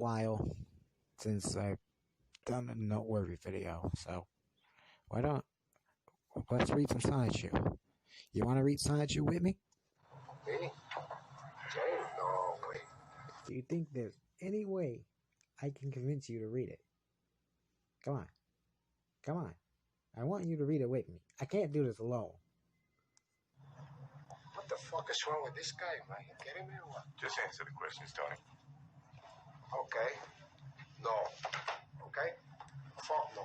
while since I've done a noteworthy video, so let's read some Sonichu. You want to read Sonichu with me? Me? Jay? No way. Do you think there's any way I can convince you to read it? Come on. Come on. I want you to read it with me. I can't do this alone. What the fuck is wrong with this guy, man? You kidding me or what? Just answer the questions, Tony. Okay. No. Okay? Fuck no.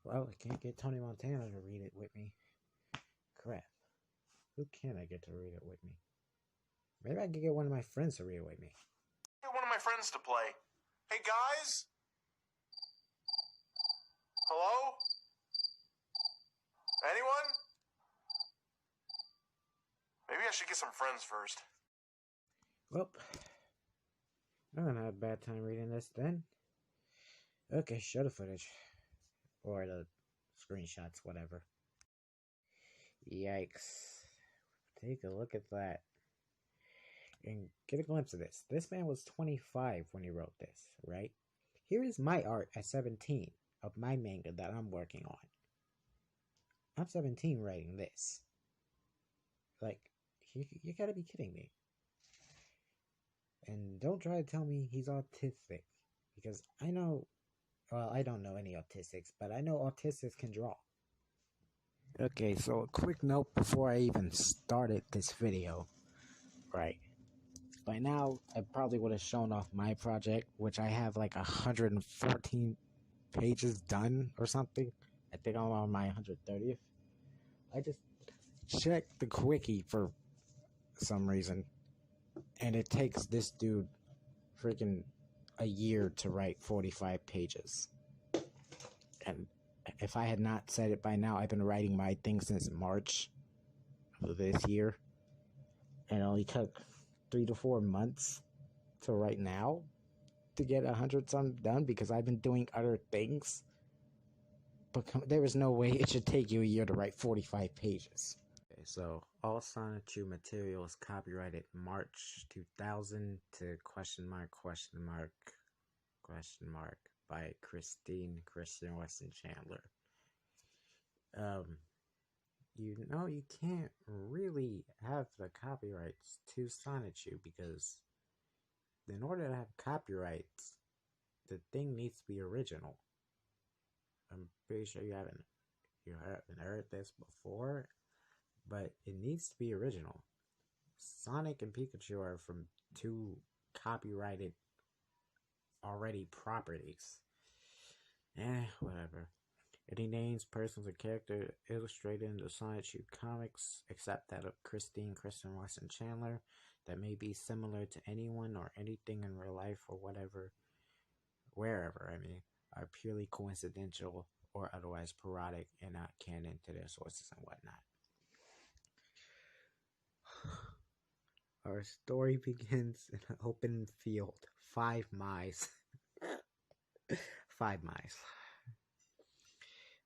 Well, I can't get Tony Montana to read it with me. Crap. Who can I get to read it with me? Maybe I can get one of my friends to read it with me. Get one of my friends to play. Hey, guys? Hello? Anyone? Maybe I should get some friends first. Well, I'm gonna have a bad time reading this then. Okay, show the footage. Or the screenshots, whatever. Yikes. Take a look at that. And get a glimpse of this. This man was 25 when he wrote this, right? Here is my art at 17 of my manga that I'm working on. I'm 17 writing this. Like, you gotta be kidding me. And don't try to tell me he's autistic. Because I know, well, I don't know any autistics, but I know autistics can draw. Okay, so a quick note before I even started this video. Right. By now, I probably would have shown off my project, which I have like 114 pages done or something. I think I'm on my 130th. I just checked the quickie for some reason, and it takes this dude freaking a year to write 45 pages. And if I had not said it by now, I've been writing my thing since March of this year, and it only took 3 to 4 months to write now to get 100 something done because I've been doing other things. But there is no way it should take you a year to write 45 pages. Okay, so all Sonichu material is copyrighted March 2000 to question mark by Christian Weston Chandler. You know, you can't really have the copyrights to Sonichu because in order to have copyrights, the thing needs to be original. I'm pretty sure you haven't heard this before, but it needs to be original. Sonic and Pikachu are from 2 copyrighted already properties. Whatever. Any names, persons, or character illustrated in the Sonichu comics, except that of Christian Weston Chandler, that may be similar to anyone or anything in real life or wherever, are purely coincidental or otherwise parodic and not canon to their sources and whatnot. Our story begins in an open field, 5 miles. 5 miles.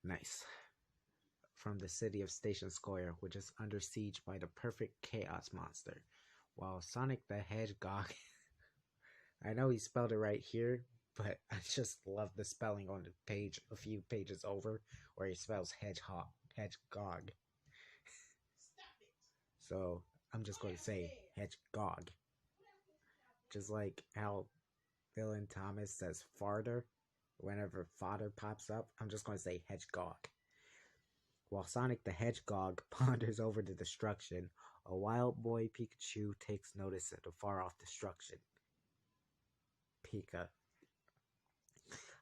Nice. From the city of Station Square, which is under siege by the perfect chaos monster, while Sonic the Hedgehog, I know he spelled it right here, but I just love the spelling on the page a few pages over, where he spells hedgehog. Stop it. So I'm just going to say hedgehog. Just like how Dylan Thomas says farter whenever fodder pops up, I'm just going to say hedgehog. While Sonic the Hedgehog ponders over the destruction, a wild boy Pikachu takes notice of the far-off destruction. Pika.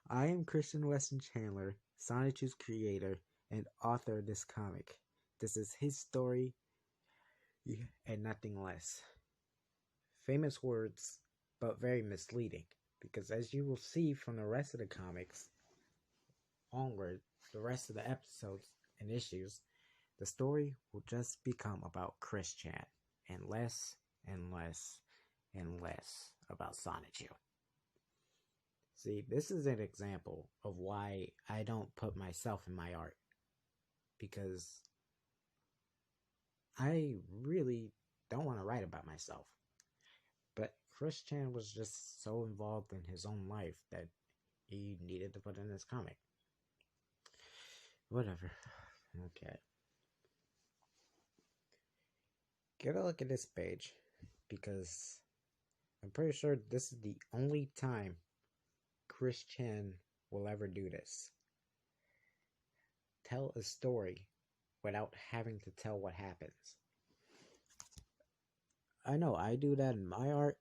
I am Christian Weston Chandler, Sonichu's creator and author of this comic. This is his story and nothing less. Famous words, but very misleading, because as you will see from the rest of the comics onward, the rest of the episodes and issues, the story will just become about Chris Chan, and less and less and less about Sonichu. See, this is an example of why I don't put myself in my art, because I really don't want to write about myself. But Chris Chan was just so involved in his own life that he needed to put in his comic. Whatever. Okay. Get a look at this page, because I'm pretty sure this is the only time Chris Chan will ever do this. Tell a story without having to tell what happens. I know I do that in my art.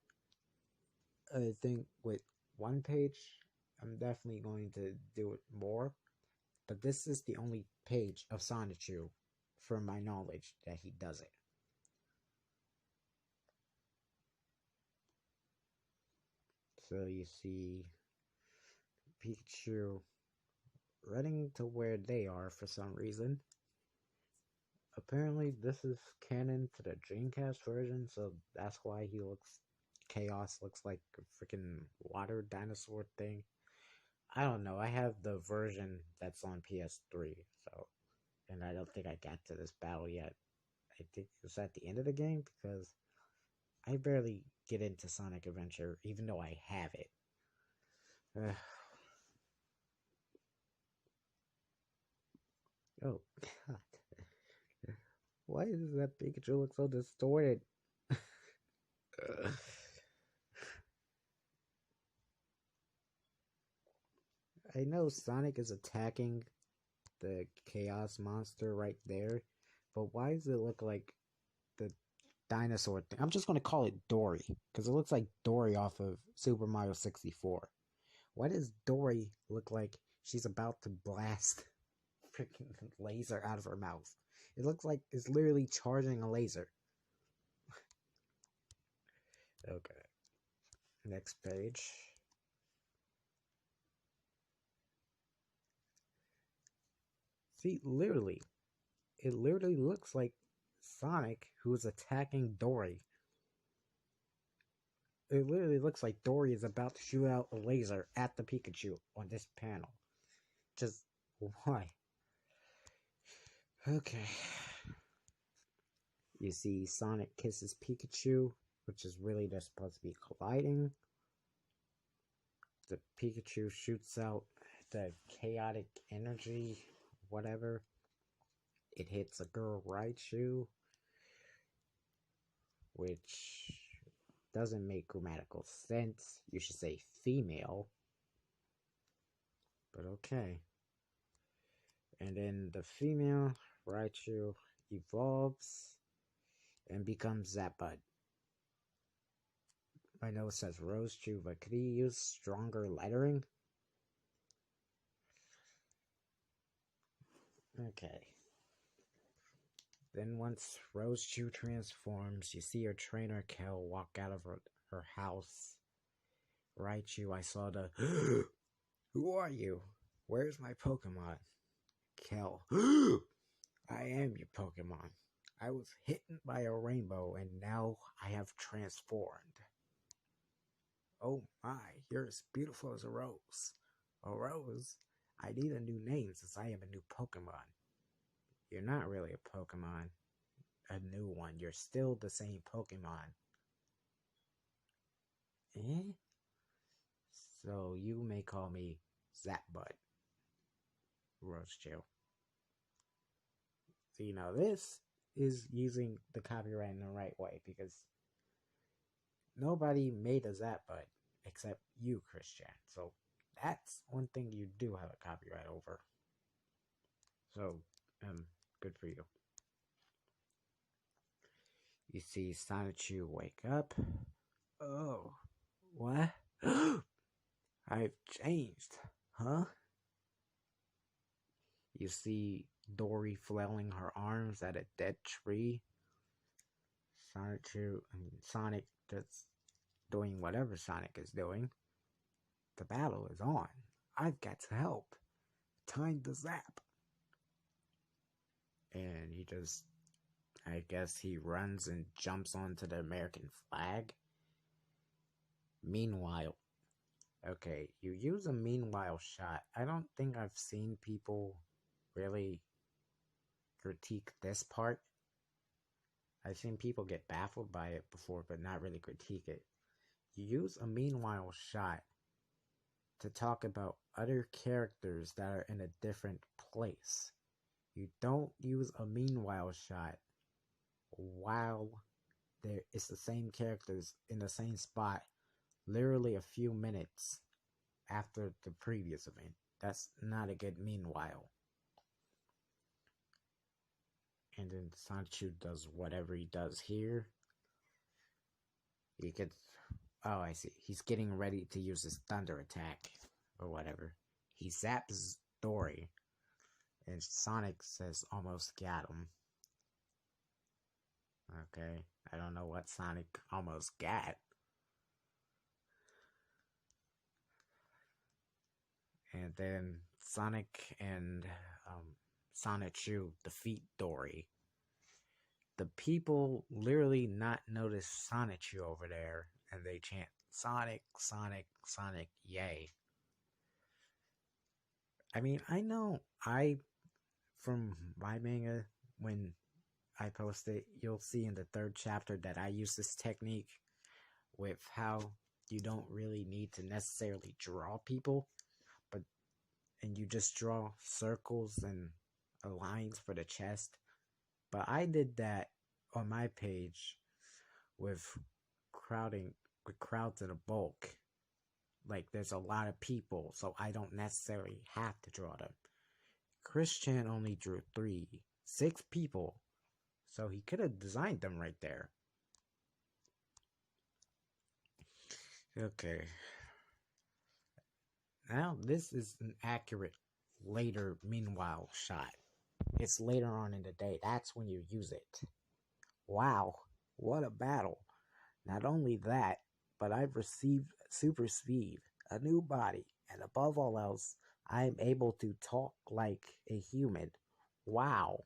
I think with one page, I'm definitely going to do it more. But this is the only page of Sonichu, from my knowledge, that he does it. So you see Pikachu running to where they are for some reason. Apparently this is canon to the Dreamcast version, so that's why Chaos looks like a freaking water dinosaur thing. I don't know, I have the version that's on PS3, so, and I don't think I got to this battle yet. I think it's at the end of the game, because I barely get into Sonic Adventure, even though I have it. Oh, God. Why does that Pikachu look so distorted? I know Sonic is attacking the Chaos Monster right there, but why does it look like the dinosaur thing? I'm just going to call it Dory, because it looks like Dory off of Super Mario 64. Why does Dory look like she's about to blast freaking laser out of her mouth? It looks like it's literally charging a laser. Okay. Next page. See, literally, it literally looks like Sonic who's attacking Dory. It literally looks like Dory is about to shoot out a laser at the Pikachu on this panel. Just why? Okay. You see Sonic kisses Pikachu, which is really they're supposed to be colliding. The Pikachu shoots out the chaotic energy, whatever. It hits a girl Raichu, which doesn't make grammatical sense. You should say female. But okay. And then the female Raichu evolves and becomes Zapbud. I know it says Rosechu, but could he use stronger lettering? Okay. Then once Rosechu transforms, you see her trainer Kel walk out of her house. Raichu, I saw the Who are you? Where's my Pokemon? Kel, I am your Pokemon. I was hidden by a rainbow and now I have transformed. Oh my, you're as beautiful as a rose. A rose? I need a new name since I am a new Pokemon. You're not really a Pokemon. A new one. You're still the same Pokemon. Eh? So you may call me Zapbud. Rosechu. So this is using the copyright in the right way, because nobody made a Zapbud except you, Christian. So that's one thing you do have a copyright over. So, good for you. You see Sonichu wake up. Oh, what? I've changed, huh? You see Dory flailing her arms at a dead tree. Sonic just doing whatever Sonic is doing. The battle is on. I've got to help. Time to zap. And he just, I guess he runs and jumps onto the American flag. Meanwhile, okay, you use a meanwhile shot. I don't think I've seen people really critique this part. I've seen people get baffled by it before, but not really critique it. use a meanwhile shot to talk about other characters that are in a different place. You don't use a meanwhile shot while it's the same characters in the same spot literally a few minutes after the previous event. That's not a good meanwhile. And then Sonichu does whatever he does here. He gets... Oh, I see. He's getting ready to use his thunder attack or whatever. He zaps Dory. And Sonic says almost got him. Okay. I don't know what Sonic almost got. And then Sonic and Sonichu defeat Dory. The people literally not notice Sonichu over there, and they chant Sonic, Sonic, Sonic, yay. I mean, I know from my manga, when I post it, you'll see in the 3rd chapter that I use this technique with how you don't really need to necessarily draw people, and you just draw circles and lines for the chest. But I did that on my page with crowds in a bulk. Like, there's a lot of people, so I don't necessarily have to draw them. Christian only drew 6 people, so he could have designed them right there. Okay. Now, this is an accurate later meanwhile shot. It's later on in the day. That's when you use it. Wow, what a battle. Not only that, but I've received super speed, a new body, and above all else, I am able to talk like a human. Wow.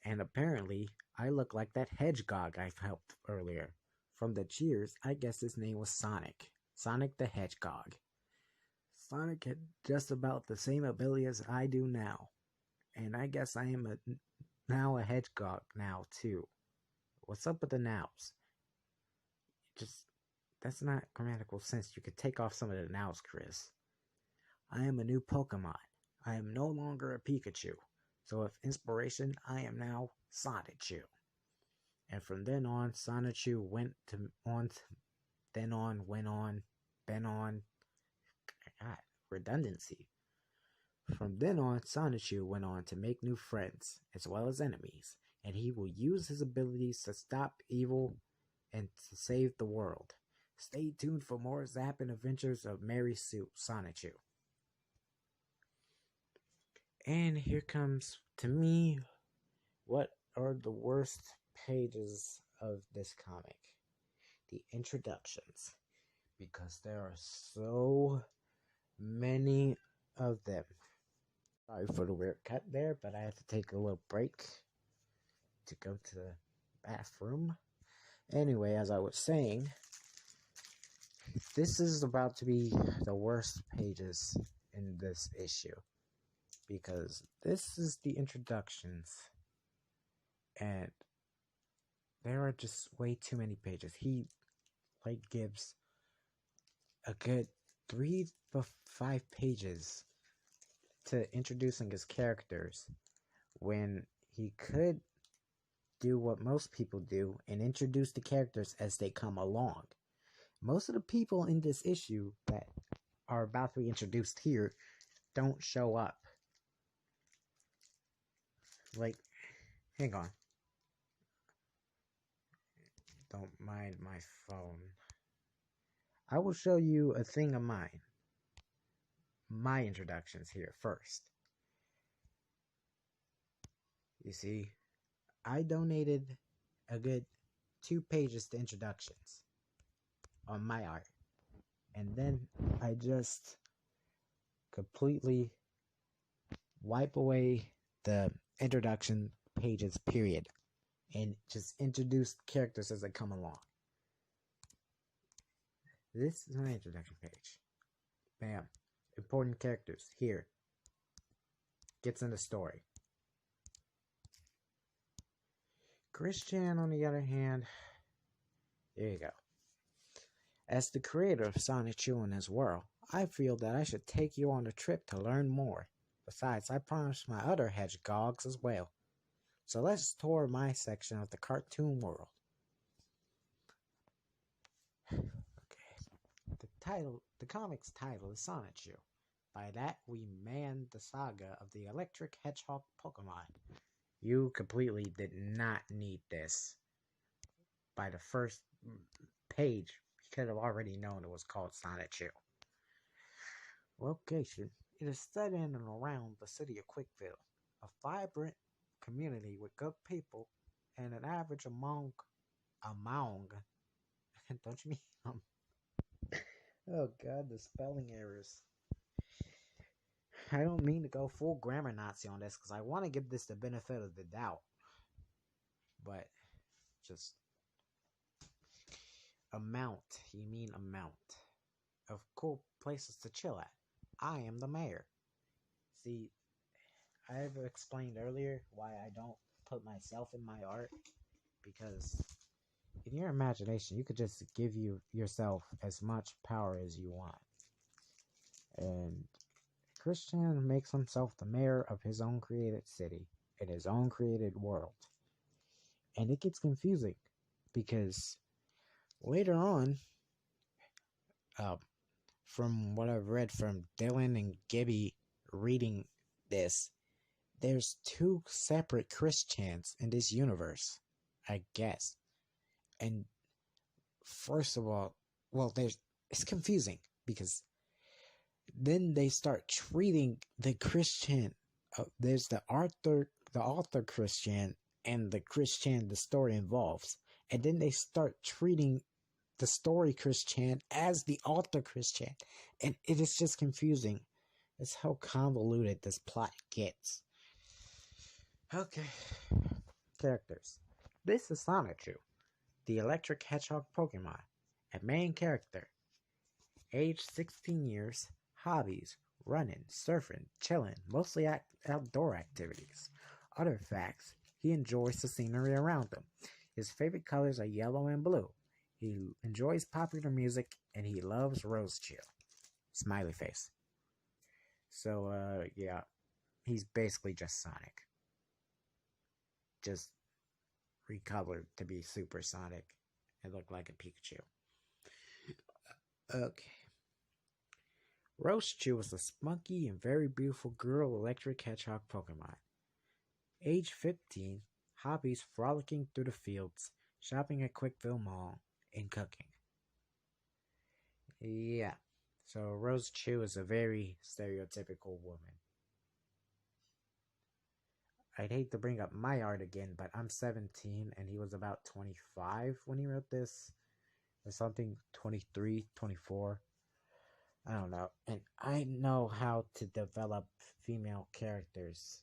And apparently, I look like that hedgehog I helped earlier. From the cheers, I guess his name was Sonic. Sonic the Hedgehog. Sonic had just about the same ability as I do now. And I guess I am now a hedgehog now, too. What's up with the nows? That's not grammatical sense. You could take off some of the nows, Chris. I am a new Pokemon. I am no longer a Pikachu. So with inspiration, I am now Sonichu. And from then on, Sonichu went on. God, redundancy. From then on, Sonichu went on to make new friends, as well as enemies, and he will use his abilities to stop evil and to save the world. Stay tuned for more zapping adventures of Mary Sue Sonichu. And here comes, to me, what are the worst pages of this comic. The introductions. Because there are so many of them. Sorry for the weird cut there, but I had to take a little break to go to the bathroom. Anyway, as I was saying, this is about to be the worst pages in this issue. Because this is the introductions. And there are just way too many pages. He gives a good 3 to 5 pages to introducing his characters when he could do what most people do and introduce the characters as they come along. Most of the people in this issue that are about to be introduced here don't show up. Like, hang on. Don't mind my phone. I will show you a thing of mine. My introductions here first. You see, I donated a good 2 pages to introductions on my art. And then I just completely wipe away the introduction pages, period. And just introduce characters as they come along. This is my introduction page. Bam. Important characters. Here. Gets in the story. Christian, on the other hand, there you go. As the creator of Sonichu and his world, I feel that I should take you on a trip to learn more. Besides, I promised my other hedgehogs as well. So let's tour my section of the cartoon world. Okay. The comic's title is Sonichu. By that, we man the saga of the electric hedgehog Pokemon. You completely did not need this. By the first page, you could have already known it was called Sonichu. Location: it is set in and around the city of Quickville, a vibrant community with good people and an average among, don't you mean, oh god, the spelling errors. I don't mean to go full grammar Nazi on this because I want to give this the benefit of the doubt, but just amount, of cool places to chill at. I am the mayor. See, I've explained earlier why I don't put myself in my art, because in your imagination you could just give yourself as much power as you want. And Christian makes himself the mayor of his own created city, in his own created world. And it gets confusing because later on, from what I've read from Dylan and Gibby reading this, there's two separate Christians in this universe, I guess. And first of all, well, it's confusing because then they start treating the Christian. There's the author Christian, and the Christian the story involves, and then they start treating the story Christian as the author Christian, and it is just confusing. It's how convoluted this plot gets. Okay, characters. This is Sonichu, the electric hedgehog Pokemon, a main character. Age 16 years, hobbies, running, surfing, chilling, mostly outdoor activities. Other facts: he enjoys the scenery around him. His favorite colors are yellow and blue. He enjoys popular music, and he loves Rosechill. Smiley face. So, yeah, he's basically just Sonic. Just recolored to be Super Sonic and look like a Pikachu. Okay. Rosechill is a spunky and very beautiful girl electric hedgehog Pokemon. Age 15, hobbies frolicking through the fields, shopping at Quickville Mall, and cooking. Yeah, so Rosechill is a very stereotypical woman. I'd hate to bring up my art again, but I'm 17 and he was about 25 when he wrote this. Or something, 23, 24. I don't know. And I know how to develop female characters.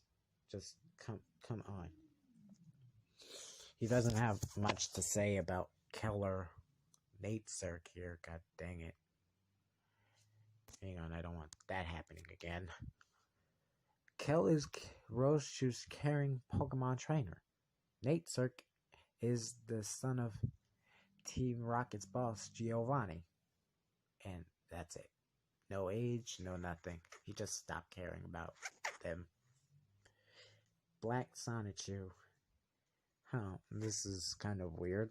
Just come on. He doesn't have much to say about Keller Nate Cirque here. God dang it. Hang on, I don't want that happening again. Kel is Rosechill's caring Pokemon trainer. Nate Cirque is the son of Team Rocket's boss, Giovanni. And that's it. No age, no nothing. He just stopped caring about them. Black Sonichu. This is kind of weird.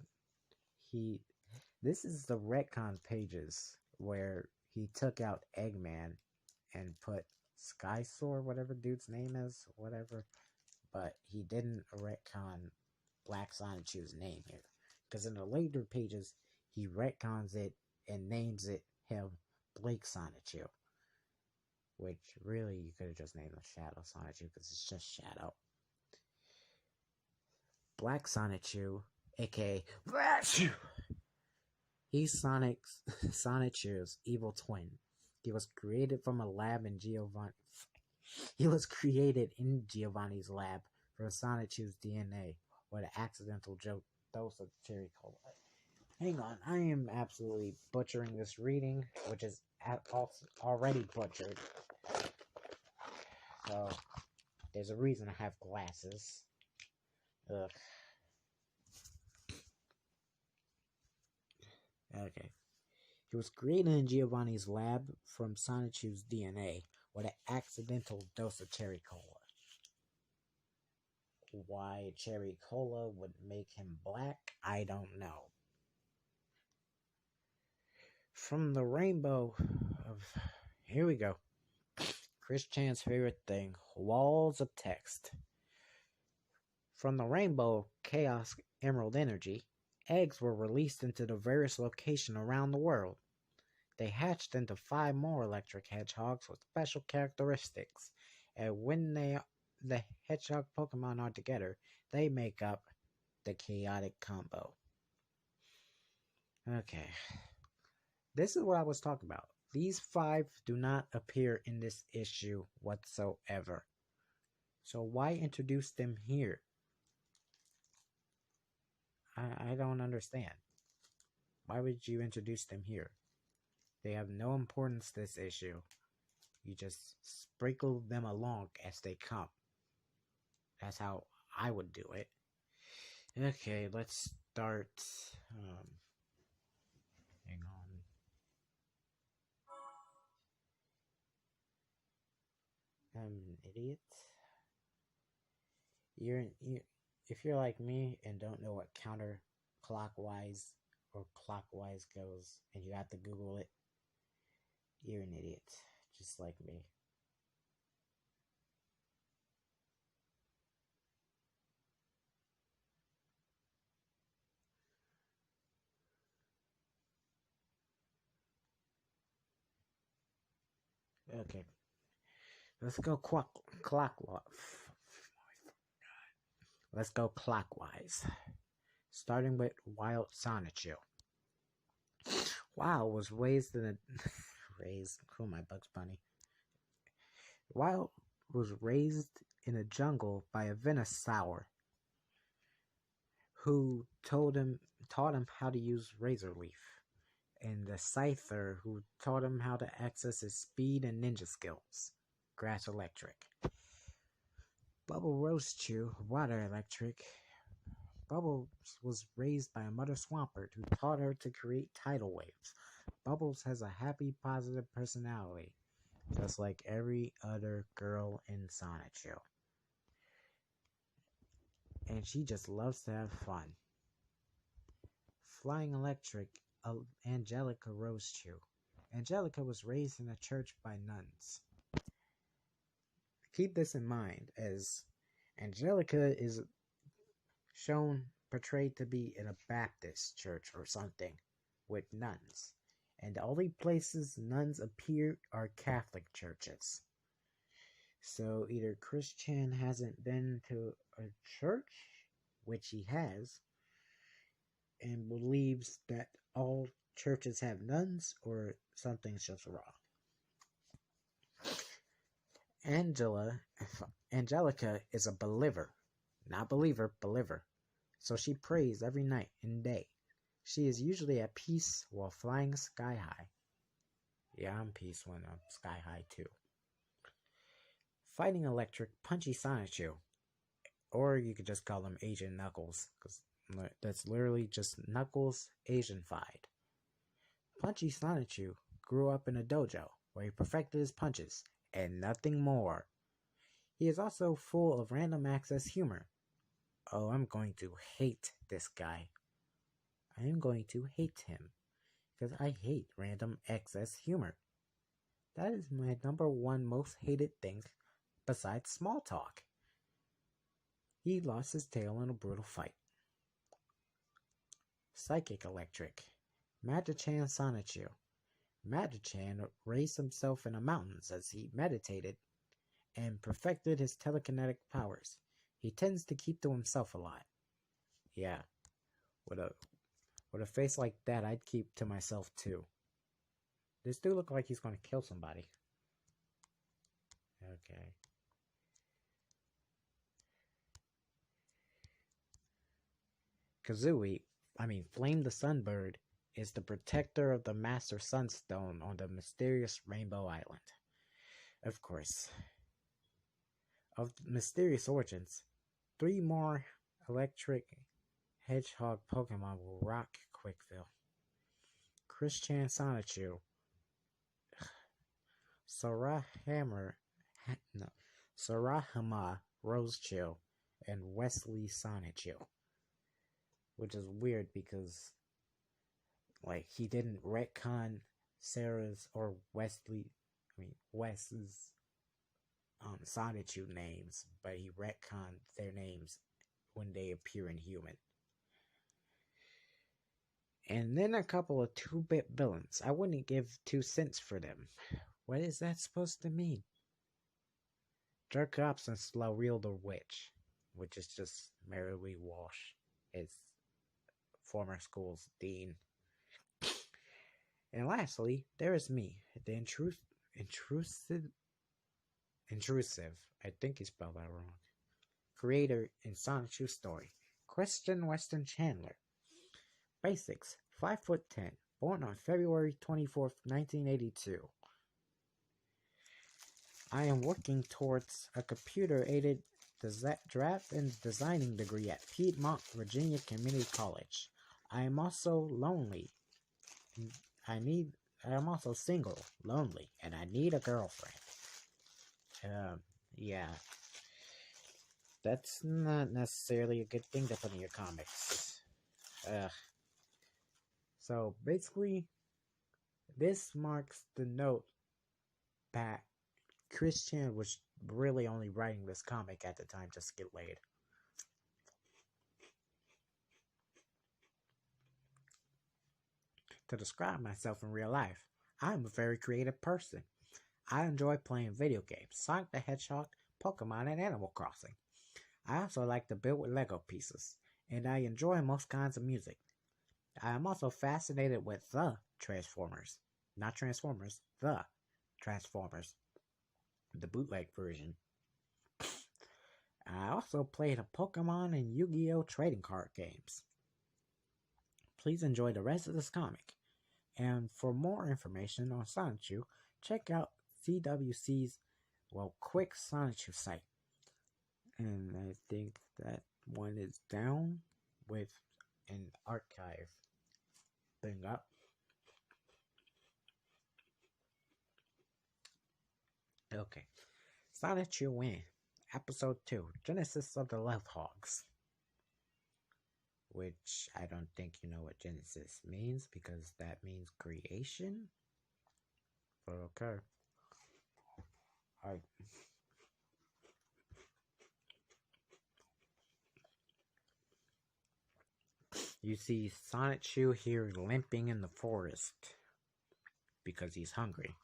This is the retcon pages where he took out Eggman and put Skysaur, whatever dude's name is, whatever. But he didn't retcon Black Sonichu's name here. Because in the later pages, he retcons it and names it him Blake Sonichu. Which, really, you could have just named him Shadow Sonichu, because it's just Shadow. Black Sonichu, aka Blachu. He's Sonichu's evil twin. He was created from a lab in Giovanni. He was created in Giovanni's lab from Sonichu's DNA with an accidental dose of cherry cola. Hang on, I am absolutely butchering this reading, which is already butchered. So, there's a reason I have glasses. Ugh. Okay. He was created in Giovanni's lab from Sonichu's DNA with an accidental dose of cherry cola. Why cherry cola would make him black, I don't know. From the rainbow of... Here we go. Chris Chan's favorite thing, walls of text. From the rainbow of chaos emerald energy, eggs were released into the various locations around the world. They hatched into 5 more electric hedgehogs with special characteristics, and when the hedgehog Pokemon are together, they make up the chaotic combo. Okay. This is what I was talking about. These 5 do not appear in this issue whatsoever. So why introduce them here? I don't understand. Why would you introduce them here? They have no importance this issue. You just sprinkle them along as they come. That's how I would do it. Okay, let's start. Hang on. I'm an idiot. If you're like me and don't know what counterclockwise or clockwise goes, and you have to Google it, you're an idiot, just like me. Okay, let's go clockwise. Let's go clockwise. Starting with Wild Sonichu. Wild was raised in a... Who am I, Bugs Bunny? Wild was raised in a jungle by a Venusaur who taught him how to use Razor Leaf, and the Scyther who taught him how to access his speed and ninja skills, Grass Electric. Bubble Rosechew, Water Electric. Bubbles was raised by a Mother Swampert who taught her to create tidal waves. Bubbles has a happy, positive personality, just like every other girl in Sonichu. And she just loves to have fun. Flying Electric, Angelica Rosechew. Angelica was raised in a church by nuns. Keep this in mind, as Angelica is portrayed to be in a Baptist church or something with nuns. And the only places nuns appear are Catholic churches. So either Chris Chan hasn't been to a church, which he has, and believes that all churches have nuns, or something's just wrong. Angelica is a believer. Not believer, believer. So she prays every night and day. She is usually at peace while flying sky high. Yeah, I'm peace when I'm sky high too. Fighting Electric, Punchy Sonichu. Or you could just call him Asian Knuckles, because that's literally just Knuckles Asian-fied. Punchy Sonichu grew up in a dojo where he perfected his punches, and nothing more. He is also full of random access humor. Oh, I'm going to hate this guy. I am going to hate him, because I hate random excess humor. That is my #1 most hated thing besides small talk. He lost his tail in a brutal fight. Psychic Electric, Magichan Sonichu. Magichan raised himself in the mountains as he meditated and perfected his telekinetic powers. He tends to keep to himself a lot. Yeah, with a face like that, I'd keep to myself too. This dude look like he's going to kill somebody. Okay. Flame the Sunbird, is the protector of the Master Sunstone on the mysterious Rainbow Island. Of course. Of mysterious origins, 3 more electric hedgehog Pokemon will rock Quickville. Christian Sonichu, Sarahama Rosechill, and Wesley Sonichu. Which is weird because, like, he didn't retcon Sarah's or Wes's Sonichu names, but he retconned their names when they appear in Human. And then a couple of 2-bit villains. I wouldn't give 2 cents for them. What is that supposed to mean? Jerk Ops and Slow Reel the Witch, which is just Mary Lee Walsh, is former school's dean. And lastly, there is me, the intrusive, I think he spelled that wrong, creator in Sonichu Story, Christian Weston Chandler. Basics, 5'10", born on February 24th, 1982. I am working towards a computer-aided draft and designing degree at Piedmont, Virginia Community College. I am also lonely. I am also single, lonely, and I need a girlfriend. Yeah. That's not necessarily a good thing to put in your comics. So, basically, this marks the note that Christian was really only writing this comic at the time just to get laid. To describe myself in real life, I am a very creative person. I enjoy playing video games, Sonic the Hedgehog, Pokemon, and Animal Crossing. I also like to build with Lego pieces, and I enjoy most kinds of music. I am also fascinated with the Transformers. Not Transformers, the Transformers. The bootleg version. I also played a Pokemon and Yu-Gi-Oh! Trading card games. Please enjoy the rest of this comic. And for more information on Sonichu, check out CWC's, quick Sonichu site. And I think that one is down with an archive thing up. Okay. Sonichu Win, Episode 2, Genesis of the Love Hogs. Which I don't think you know what Genesis means, because that means creation. But okay. Alright. You see Sonichu here limping in the forest because he's hungry.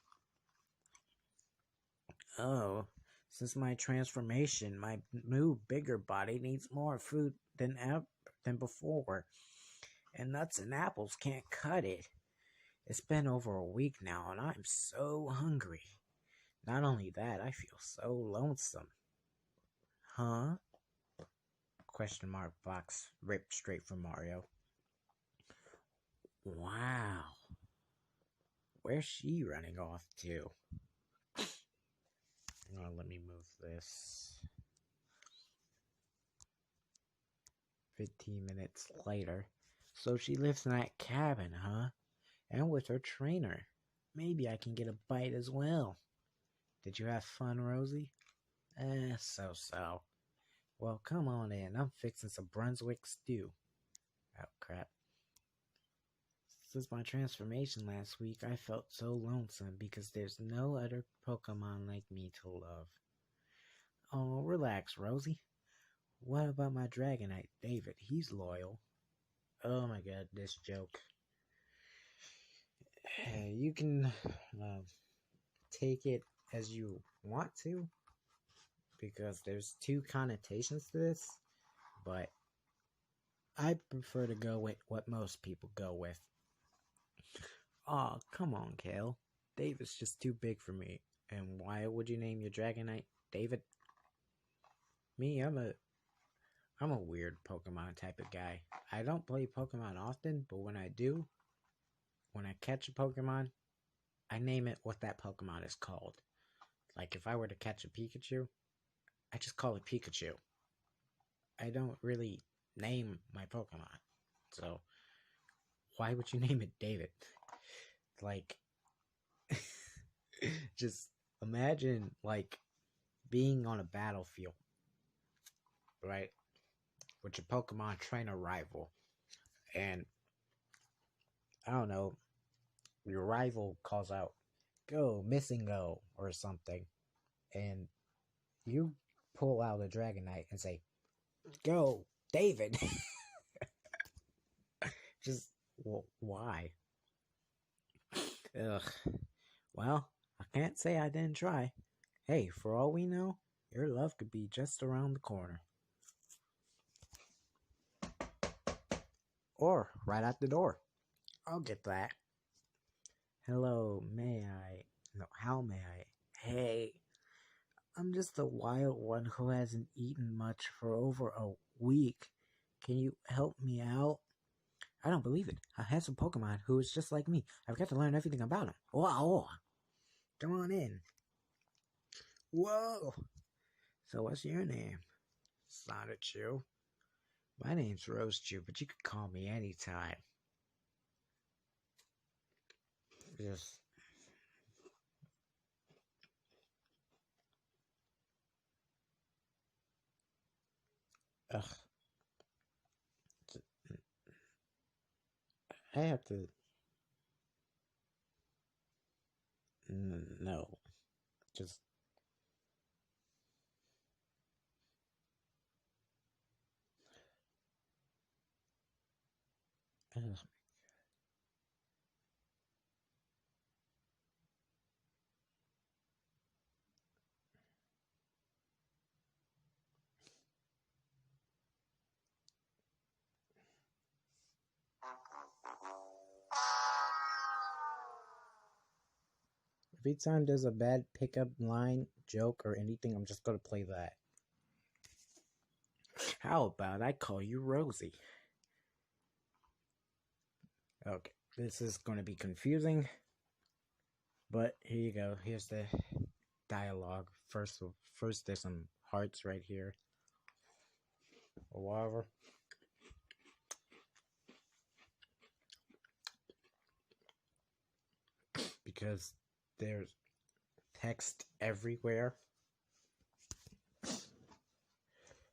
Oh, since my transformation, my new bigger body needs more food than before, and nuts and apples can't cut it. It's been over a week now, and I'm so hungry. Not only that, I feel so lonesome. Huh? Question mark box ripped straight from Mario. Wow. Where's she running off to? Oh, let me move this. 15 minutes later. So she lives in that cabin, huh? And with her trainer. Maybe I can get a bite as well. Did you have fun, Rosie? So. Well, come on in. I'm fixing some Brunswick stew. Oh, crap. Since my transformation last week, I felt so lonesome because there's no other Pokemon like me to love. Oh, relax, Rosie. What about my Dragonite, David? He's loyal. Oh my god, this joke. You can take it as you want to, because there's 2 connotations to this, but I prefer to go with what most people go with. Aw, come on, Kale. David's just too big for me. And why would you name your Dragonite David? Me, I'm a weird Pokemon type of guy. I don't play Pokemon often, but when I do, when I catch a Pokemon, I name it what that Pokemon is called. Like if I were to catch a Pikachu, I just call it Pikachu. I don't really name my Pokemon. So, why would you name it David? Like, just imagine, like, being on a battlefield, right? With your Pokemon trainer rival. And, I don't know, your rival calls out, go, missing go, or something. And you pull out a Dragonite and say, go, David. Just, well, why? Ugh. Well, I can't say I didn't try. Hey, for all we know, your love could be just around the corner. Or right out the door. I'll get that. Hello, may I? No, how may I? Hey, I'm just a wild one who hasn't eaten much for over a week. Can you help me out? I don't believe it. I have some Pokemon who is just like me. I've got to learn everything about him. Wow. Come on in. Whoa. So what's your name? Sonichu. My name's Rosechu, but you could call me anytime. Just... Ugh. I have to... No. Just... Ugh. Every time there's a bad pickup line, joke, or anything, I'm just gonna play that. How about I call you Rosie? Okay, this is gonna be confusing, but here you go. Here's the dialogue. First, there's some hearts right here, or whatever. Because there's text everywhere.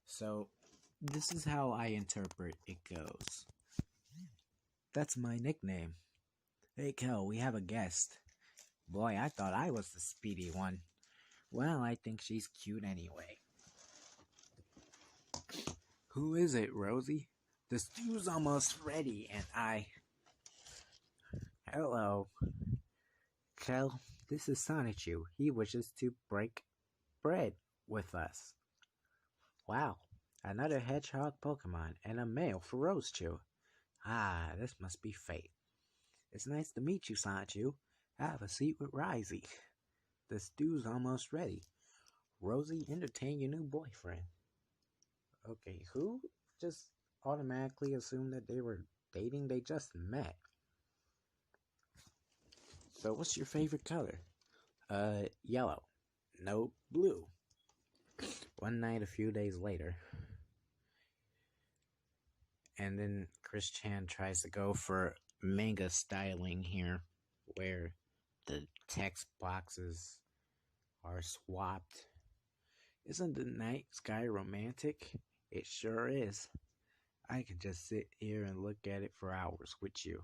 So, this is how I interpret it goes. That's my nickname. Hey, Kel, we have a guest. Boy, I thought I was the speedy one. Well, I think she's cute anyway. Who is it, Rosie? The stew's almost ready, and I... Hello. Kel, this is Sonichu. He wishes to break bread with us. Wow, another hedgehog Pokemon and a male for Rosechu. Ah, this must be fate. It's nice to meet you, Sonichu. Have a seat with Risey. The stew's almost ready. Rosie, entertain your new boyfriend. Okay, who just automatically assumed that they were dating? They just met. So what's your favorite color? Yellow. No, blue. One night a few days later. And then Chris Chan tries to go for manga styling here, where the text boxes are swapped. Isn't the night sky romantic? It sure is. I could just sit here and look at it for hours with you.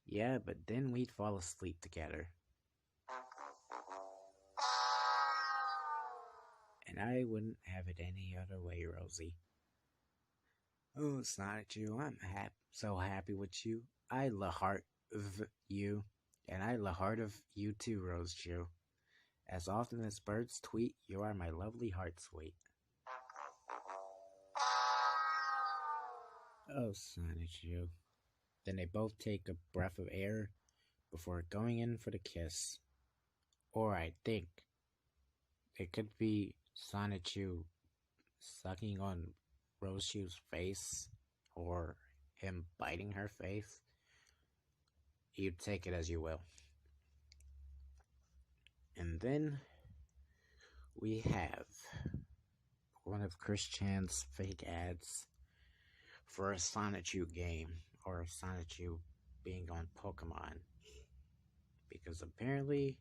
Yeah, but then we'd fall asleep together. And I wouldn't have it any other way, Rosie. Oh, it's not you. I'm so happy with you. I la heart of you, and I la heart of you too, Rosechu. As often as birds tweet, you are my lovely heart sweet. Oh, Sonichu. Then they both take a breath of air before going in for the kiss. Or I think it could be Sonichu sucking on Rosechu's face, or him biting her face. You take it as you will. And then we have one of Chris Chan's fake ads for a Sonichu game, or Sonichu being on Pokemon. because apparently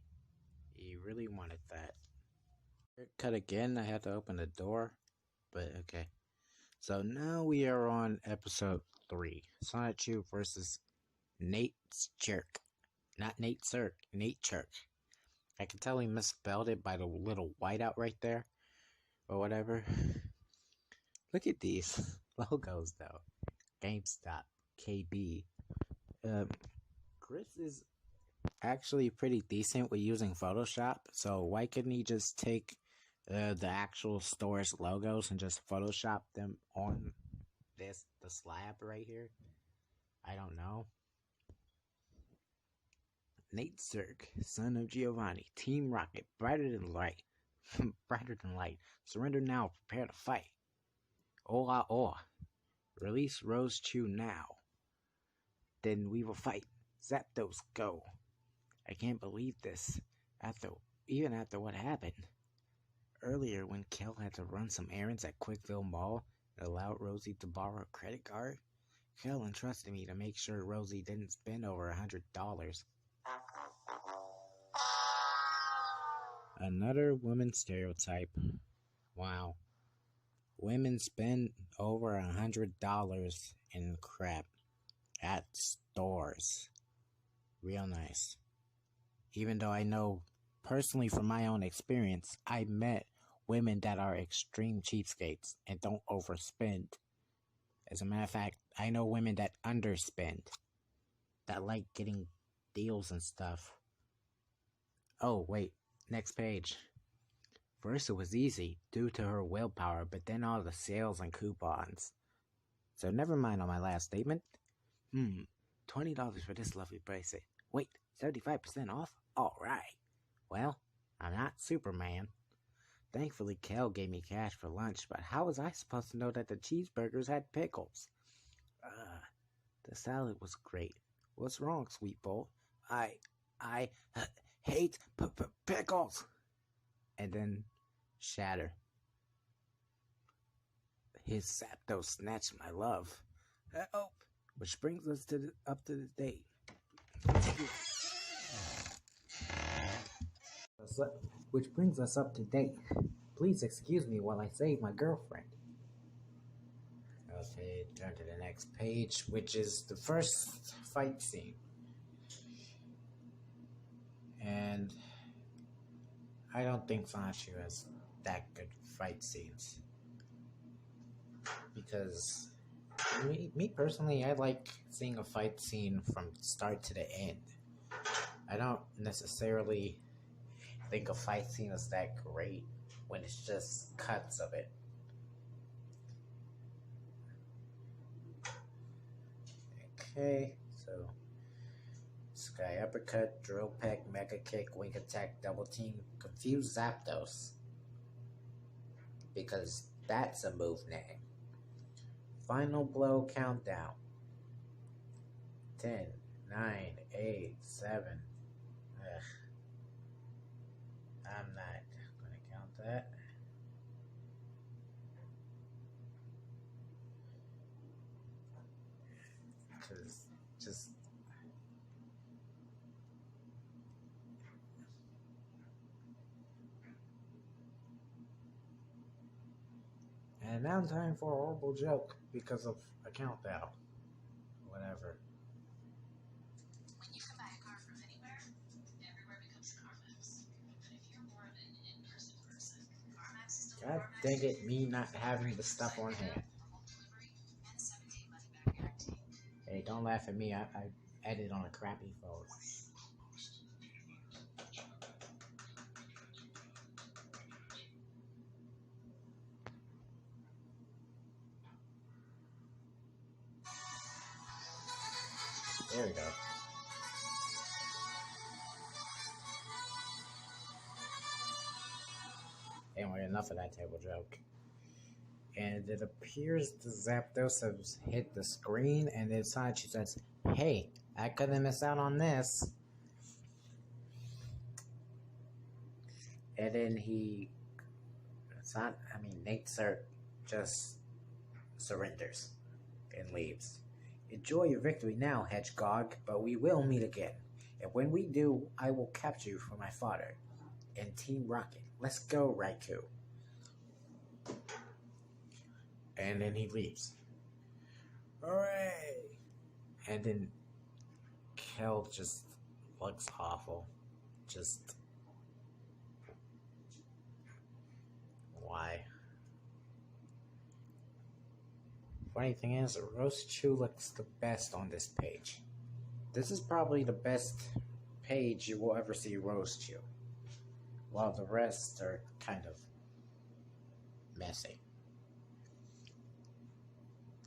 he really wanted that. Cut again, I had to open the door, but okay. So now we are on episode 3, Sonichu versus Nate's Jerk. Not Nate Cirk, Nate Chirk. I can tell he misspelled it by the little whiteout right there, or whatever. Look at these logos though. GameStop, KB. Chris is actually pretty decent with using Photoshop, so why couldn't he just take the actual store's logos and just Photoshop them on the slab right here? I don't know. Nate Zirk, son of Giovanni, Team Rocket, brighter than light. Brighter than light. Surrender now, prepare to fight. Ola ola. Release Rose Chew now. Then we will fight. Zapdos, go. I can't believe this. Even after what happened. Earlier, when Kel had to run some errands at Quickville Mall and allowed Rosie to borrow a credit card, Kel entrusted me to make sure Rosie didn't spend over $100. Another woman stereotype. Wow. Women spend over $100 in crap at stores. Real nice. Even though I know personally from my own experience, I met women that are extreme cheapskates and don't overspend. As a matter of fact, I know women that underspend, that like getting deals and stuff. Oh, wait, next page. First it was easy, due to her willpower, but then all the sales and coupons. So never mind on my last statement. $20 for this lovely bracelet. Wait, 75% off? Alright. Well, I'm not Superman. Thankfully, Kel gave me cash for lunch, but how was I supposed to know that the cheeseburgers had pickles? The salad was great. What's wrong, sweet boy? I hate pickles. And then shatter. His Zapdos snatched my love. Which brings us up to the date. Which brings us up to date. Please excuse me while I save my girlfriend. Okay, turn to the next page, which is the first fight scene. And I don't think Sonichu has that good fight scenes. Because me personally, I like seeing a fight scene from start to the end. I don't necessarily think a fight scene is that great when it's just cuts of it. Okay, so Sky Uppercut, Drill Peck, Mega Kick, Wing Attack, Double Team, Confuse Zapdos. Because that's a move name. Final Blow Countdown. 10, 9, 8, 7. I'm not going to count that. Because just... And now time for a horrible joke because of a countdown. Whatever. When you can buy a car from anywhere, everywhere becomes CarMax. But if you're more of an in-person person, CarMax is still God CarMax. dang it, me not having the stuff on hand. And a 7-day money-back guarantee. Hey, don't laugh at me. I edit on a crappy phone. There we go. Anyway, enough of that terrible joke. And it appears the Zapdos has hit the screen, and inside she says, "Hey, I couldn't miss out on this." And then Nate Cert just surrenders and leaves. Enjoy your victory now, Hedgehog, but we will meet again. And when we do, I will capture you for my father and Team Rocket. Let's go, Raikou. And then he leaves. Hooray! And then Kel just looks awful. Just... why? Funny thing is, Sonichu looks the best on this page. This is probably the best page you will ever see Sonichu, while the rest are kind of messy.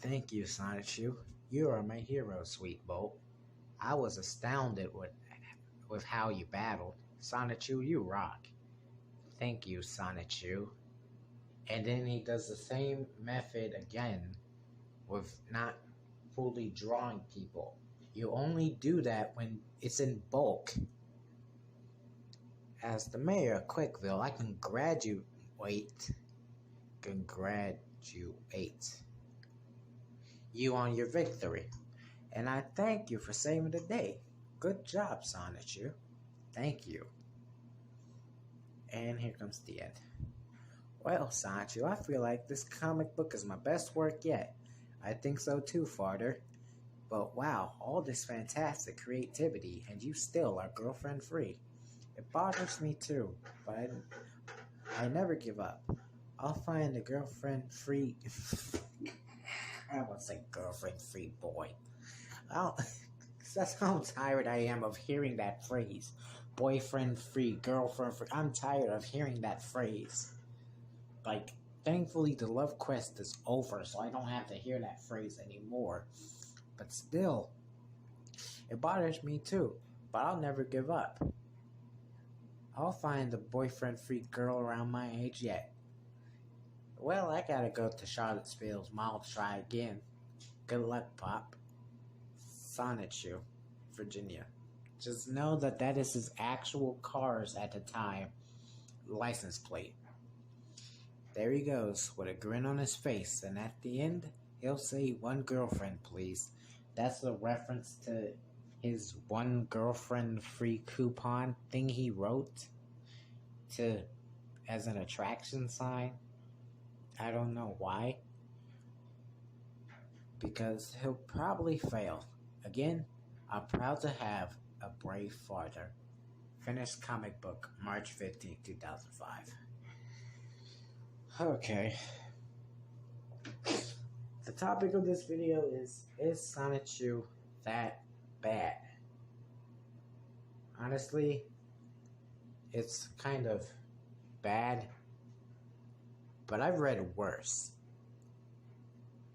Thank you, Sonichu. You are my hero, Sweet Bolt. I was astounded with how you battled. Sonichu, you rock. Thank you, Sonichu. And then he does the same method again with not fully drawing people. You only do that when it's in bulk. As the mayor of Quickville, I congratulate you on your victory. And I thank you for saving the day. Good job, Sonichu. Thank you. And here comes the end. Well, Sonichu, I feel like this comic book is my best work yet. I think so too, Father. But wow, all this fantastic creativity, and you still are girlfriend-free. It bothers me too, but I never give up. I'll find a girlfriend-free... I won't say girlfriend-free boy. That's how tired I am of hearing that phrase. Boyfriend-free, girlfriend-free. I'm tired of hearing that phrase. Like, thankfully the love quest is over, so I don't have to hear that phrase anymore. But still, it bothers me too. But I'll never give up. I'll find a boyfriend-free girl around my age yet. Well, I gotta go to Charlottesville's mall to try again. Good luck, Pop. Sonichu, Virginia. Just know that is his actual car's at the time license plate. There he goes, with a grin on his face, and at the end, he'll say, "One girlfriend, please." That's a reference to his one girlfriend free coupon thing he wrote as an attraction sign. I don't know why. Because he'll probably fail. Again, I'm proud to have a brave father. Finished comic book, March 15, 2005. Okay. The topic of this video is Sonichu that bad? Honestly, it's kind of bad, but I've read worse.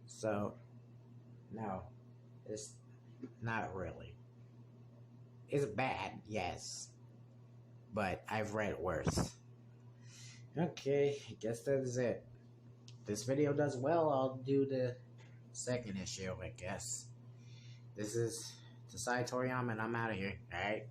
So, no, it's not really. It's bad, yes, but I've read worse. Okay, I guess that is it. If this video does well, I'll do the second issue, I guess. This is Tasai Toriyama, and I'm out of here, alright?